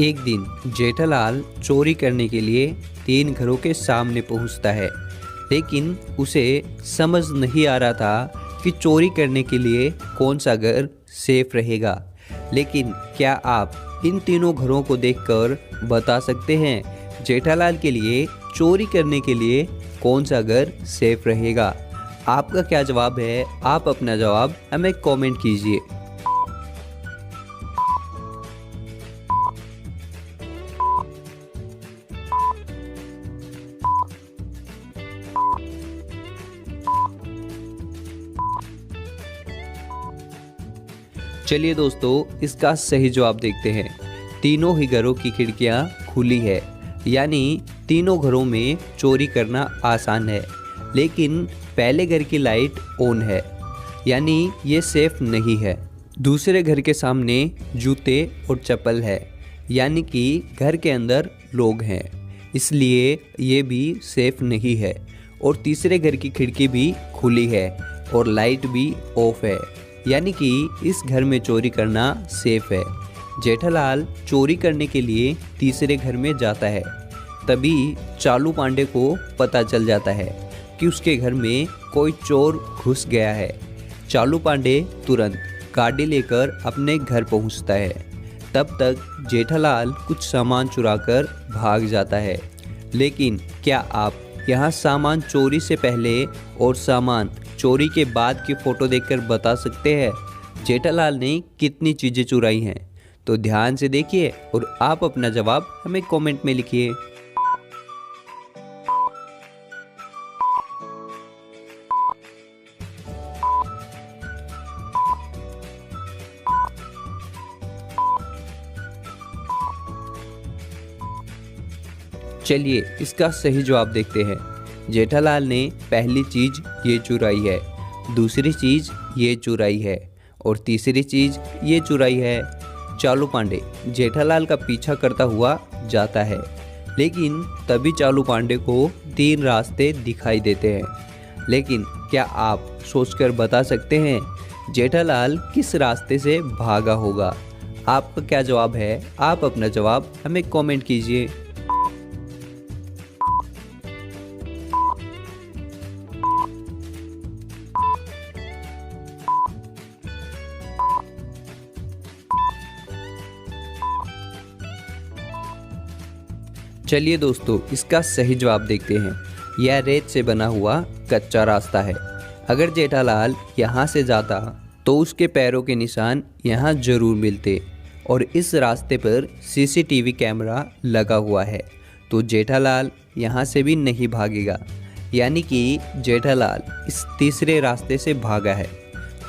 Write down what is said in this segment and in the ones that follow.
एक दिन जेठालाल चोरी करने के लिए 3 घरों के सामने पहुंचता है, लेकिन उसे समझ नहीं आ रहा था कि चोरी करने के लिए कौन सा घर सेफ रहेगा। लेकिन क्या आप इन तीनों घरों को देखकर बता सकते हैं जेठालाल के लिए चोरी करने के लिए कौन सा घर सेफ रहेगा? आपका क्या जवाब है? आप अपना जवाब हमें कमेंट कीजिए। चलिए दोस्तों, इसका सही जवाब देखते हैं। तीनों ही घरों की खिड़कियां खुली है, यानी तीनों घरों में चोरी करना आसान है। लेकिन पहले घर की लाइट ऑन है, यानी ये सेफ नहीं है। दूसरे घर के सामने जूते और चप्पल है, यानी कि घर के अंदर लोग हैं, इसलिए ये भी सेफ नहीं है। और तीसरे घर की खिड़की भी खुली है और लाइट भी ऑफ है, यानी कि इस घर में चोरी करना सेफ है। जेठालाल चोरी करने के लिए तीसरे घर में जाता है। तभी चालू पांडे को पता चल जाता है कि उसके घर में कोई चोर घुस गया है। चालू पांडे तुरंत गाड़ी लेकर अपने घर पहुंचता है। तब तक जेठालाल कुछ सामान चुराकर भाग जाता है। लेकिन क्या आप यहाँ सामान चोरी से पहले और सामान चोरी के बाद की फ़ोटो देखकर बता सकते हैं जेठालाल ने कितनी चीज़ें चुराई हैं? तो ध्यान से देखिए और आप अपना जवाब हमें कमेंट में लिखिए। चलिए इसका सही जवाब देखते हैं। जेठालाल ने पहली चीज़ ये चुराई है, दूसरी चीज़ ये चुराई है और तीसरी चीज़ ये चुराई है। चालू पांडे जेठालाल का पीछा करता हुआ जाता है, लेकिन तभी चालू पांडे को 3 रास्ते दिखाई देते हैं। लेकिन क्या आप सोचकर बता सकते हैं जेठालाल किस रास्ते से भागा होगा? आपका क्या जवाब है? आप अपना जवाब हमें कमेंट कीजिए। चलिए दोस्तों, इसका सही जवाब देखते हैं। यह रेत से बना हुआ कच्चा रास्ता है। अगर जेठालाल यहाँ से जाता तो उसके पैरों के निशान यहाँ जरूर मिलते। और इस रास्ते पर सीसीटीवी कैमरा लगा हुआ है, तो जेठालाल यहाँ से भी नहीं भागेगा, यानी कि जेठालाल इस तीसरे रास्ते से भागा है।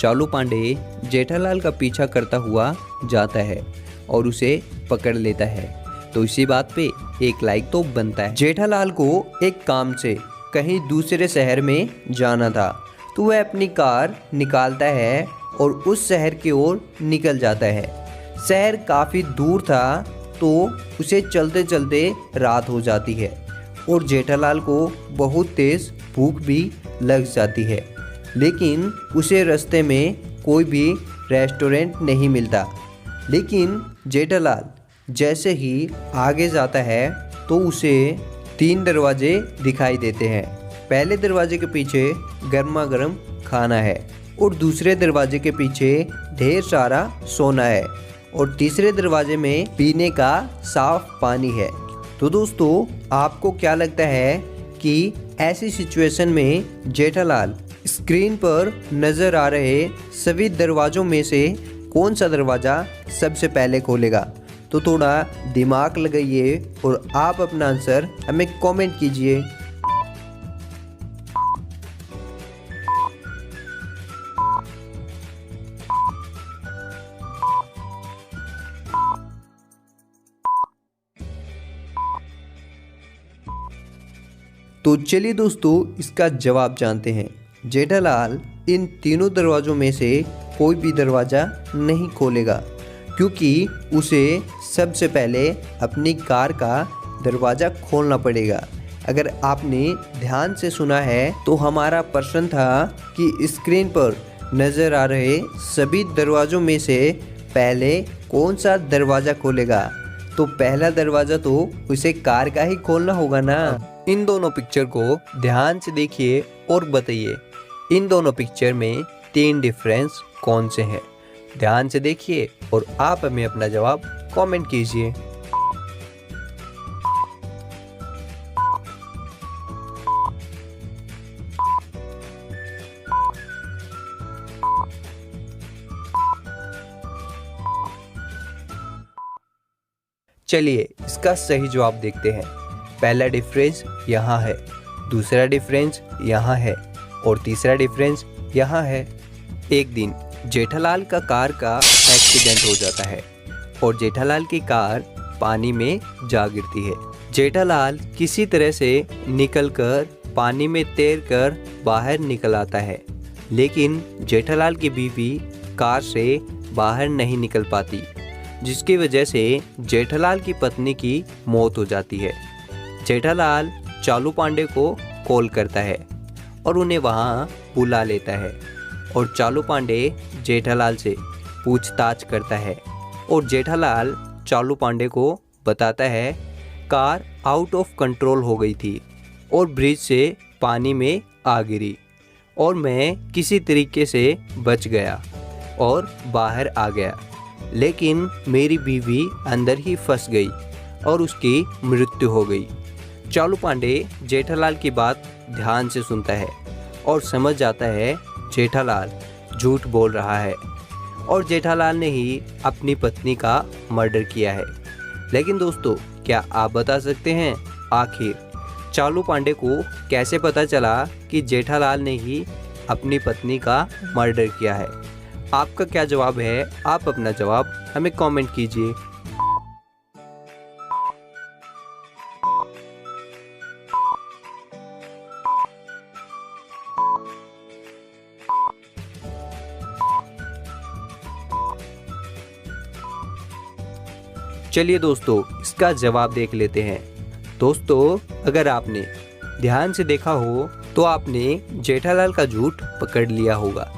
चालू पांडे जेठालाल का पीछा करता हुआ जाता है और उसे पकड़ लेता है। तो इसी बात पे एक लाइक तो बनता है। जेठालाल को एक काम से कहीं दूसरे शहर में जाना था, तो वह अपनी कार निकालता है और उस शहर की ओर निकल जाता है। शहर काफ़ी दूर था, तो उसे चलते चलते रात हो जाती है और जेठालाल को बहुत तेज़ भूख भी लग जाती है। लेकिन उसे रास्ते में कोई भी रेस्टोरेंट नहीं मिलता। लेकिन जेठालाल जैसे ही आगे जाता है तो उसे 3 दरवाजे दिखाई देते हैं। पहले दरवाजे के पीछे गर्मा गर्म खाना है और दूसरे दरवाजे के पीछे ढेर सारा सोना है और तीसरे दरवाजे में पीने का साफ पानी है। तो दोस्तों, आपको क्या लगता है कि ऐसी सिचुएशन में जेठालाल स्क्रीन पर नज़र आ रहे सभी दरवाज़ों में से कौन सा दरवाज़ा सबसे पहले खोलेगा? तो थोड़ा दिमाग लगाइए और आप अपना आंसर हमें कमेंट कीजिए। तो चलिए दोस्तों, इसका जवाब जानते हैं। जेठालाल इन तीनों दरवाज़ों में से कोई भी दरवाज़ा नहीं खोलेगा, क्योंकि उसे सबसे पहले अपनी कार का दरवाज़ा खोलना पड़ेगा। अगर आपने ध्यान से सुना है तो हमारा प्रश्न था कि स्क्रीन पर नज़र आ रहे सभी दरवाज़ों में से पहले कौन सा दरवाज़ा खोलेगा? तो पहला दरवाजा तो उसे कार का ही खोलना होगा ना। इन दोनों पिक्चर को ध्यान से देखिए और बताइए इन दोनों पिक्चर में 3 डिफरेंस कौन से हैं। ध्यान से देखिए और आप हमें अपना जवाब कमेंट कीजिए। चलिए इसका सही जवाब देखते हैं। पहला डिफरेंस यहाँ है, दूसरा डिफरेंस यहाँ है और तीसरा डिफरेंस यहाँ है। एक दिन जेठालाल का कार का एक्सीडेंट हो जाता है और जेठालाल की कार पानी में जा गिरती है। जेठालाल किसी तरह से निकलकर पानी में तैरकर बाहर निकल आता है, लेकिन जेठालाल की बीवी कार से बाहर नहीं निकल पाती, जिसकी वजह से जेठालाल की पत्नी की मौत हो जाती है। जेठालाल चालू पांडे को कॉल करता है और उन्हें वहां बुला लेता है और चालू पांडे जेठालाल से पूछताछ करता है और जेठालाल चालू पांडे को बताता है कार आउट ऑफ कंट्रोल हो गई थी और ब्रिज से पानी में आ गिरी और मैं किसी तरीके से बच गया और बाहर आ गया, लेकिन मेरी बीवी अंदर ही फंस गई और उसकी मृत्यु हो गई। चालू पांडे जेठालाल की बात ध्यान से सुनता है और समझ जाता है जेठालाल झूठ बोल रहा है और जेठालाल ने ही अपनी पत्नी का मर्डर किया है। लेकिन दोस्तों, क्या आप बता सकते हैं आखिर चालू पांडे को कैसे पता चला कि जेठालाल ने ही अपनी पत्नी का मर्डर किया है? आपका क्या जवाब है? आप अपना जवाब हमें कमेंट कीजिए। चलिए दोस्तों, इसका जवाब देख लेते हैं। दोस्तों, अगर आपने ध्यान से देखा हो तो आपने जेठालाल का झूठ पकड़ लिया होगा।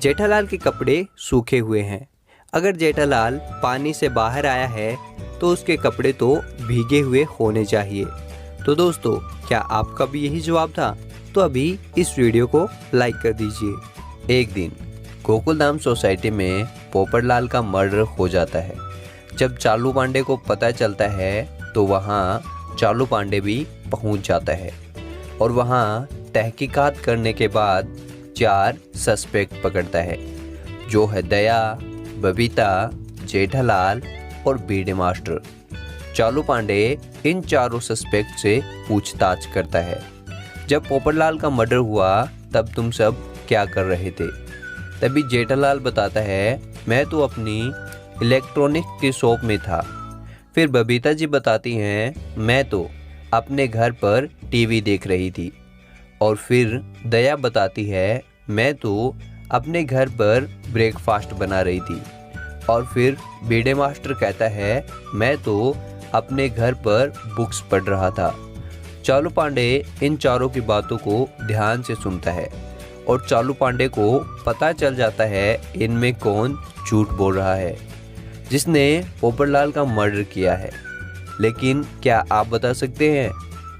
जेठालाल के कपड़े सूखे हुए हैं। अगर जेठालाल पानी से बाहर आया है तो उसके कपड़े तो भीगे हुए होने चाहिए। तो दोस्तों, क्या आपका भी यही जवाब था? तो अभी इस वीडियो को लाइक कर दीजिए। एक दिन गोकुलधाम सोसाइटी में पोपटलाल का मर्डर हो जाता है। जब चालू पांडे को पता चलता है तो वहाँ चालू पांडे भी पहुँच जाता है और वहाँ तहकीकात करने के बाद 4 सस्पेक्ट पकड़ता है, जो है दया, बबीता, जेठालाल और बीडे मास्टर। चालू पांडे इन चारों सस्पेक्ट से पूछताछ करता है, जब पोपटलाल का मर्डर हुआ तब तुम सब क्या कर रहे थे? तभी जेठालाल बताता है, मैं तो अपनी इलेक्ट्रॉनिक की शॉप में था। फिर बबीता जी बताती हैं, मैं तो अपने घर पर टीवी देख रही थी। और फिर दया बताती है, मैं तो अपने घर पर ब्रेकफास्ट बना रही थी। और फिर बीडे मास्टर कहता है, मैं तो अपने घर पर बुक्स पढ़ रहा था। चालू पांडे इन चारों की बातों को ध्यान से सुनता है और चालू पांडे को पता चल जाता है इनमें कौन झूठ बोल रहा है, जिसने पोपटलाल का मर्डर किया है। लेकिन क्या आप बता सकते हैं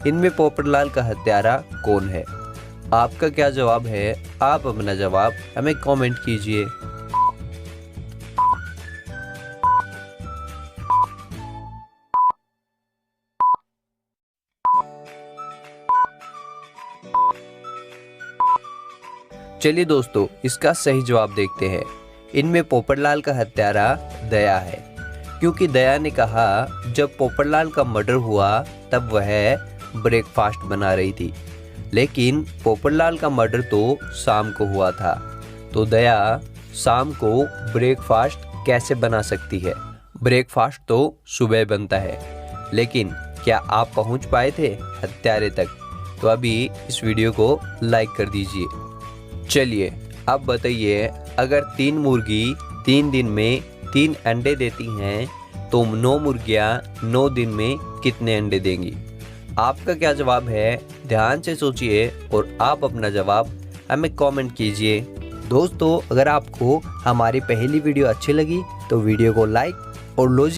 इनमें पोपटलाल का हत्यारा कौन है? आपका क्या जवाब है? आप अपना जवाब हमें कमेंट कीजिए। चलिए दोस्तों, इसका सही जवाब देखते हैं। इनमें पोपटलाल का हत्यारा दया है, क्योंकि दया ने कहा जब पोपटलाल का मर्डर हुआ तब वह ब्रेकफास्ट बना रही थी, लेकिन पोपटलाल का मर्डर तो शाम को हुआ था, तो दया शाम को ब्रेकफास्ट कैसे बना सकती है? ब्रेकफास्ट तो सुबह बनता है। लेकिन क्या आप पहुंच पाए थे हत्यारे तक? तो अभी इस वीडियो को लाइक कर दीजिए। चलिए अब बताइए, अगर 3 मुर्गी 3 दिन में 3 अंडे देती हैं तो 9 मुर्गियां 9 दिन में कितने अंडे देंगी? आपका क्या जवाब है? ध्यान से सोचिए और आप अपना जवाब हमें कमेंट कीजिए। दोस्तों, अगर आपको हमारी पहली वीडियो अच्छी लगी तो वीडियो को लाइक और लॉजिक